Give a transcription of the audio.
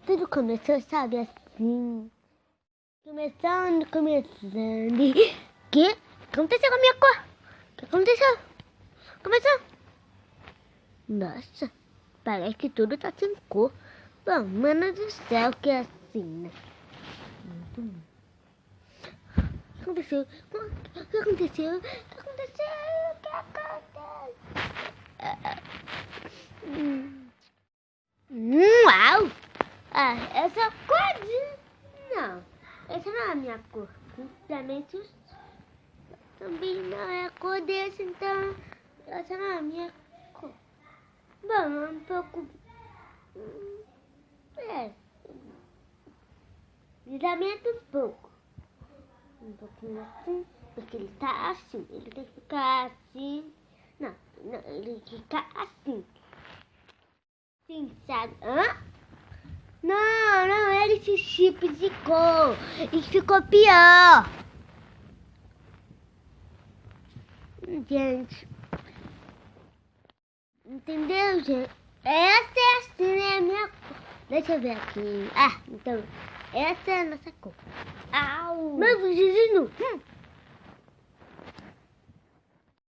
Tudo começou, sabe, assim. Começando. Que aconteceu com a minha cor? O que aconteceu? Começou. Nossa, parece que tudo tá sem cor. Bom, mano do céu, que é assim, né? O que aconteceu? O que aconteceu? O que aconteceu? O que aconteceu? Uau! Ah, essa cor não. Essa não é a minha cor. Simplesmente também não é a cor desse, então essa não é a minha cor. Bom, é um pouco... Lisamento um pouco. Um pouquinho assim, porque ele tá assim. Ele tem que ficar assim. Não, ele fica assim. Sim, sabe? Hã? Não, ele se psicou. E ficou pior. Gente. Entendeu, gente? Essa é assim, né? A minha cor. Deixa eu ver aqui. Ah, então. Essa é a nossa cor. Au! Mas, vizinho.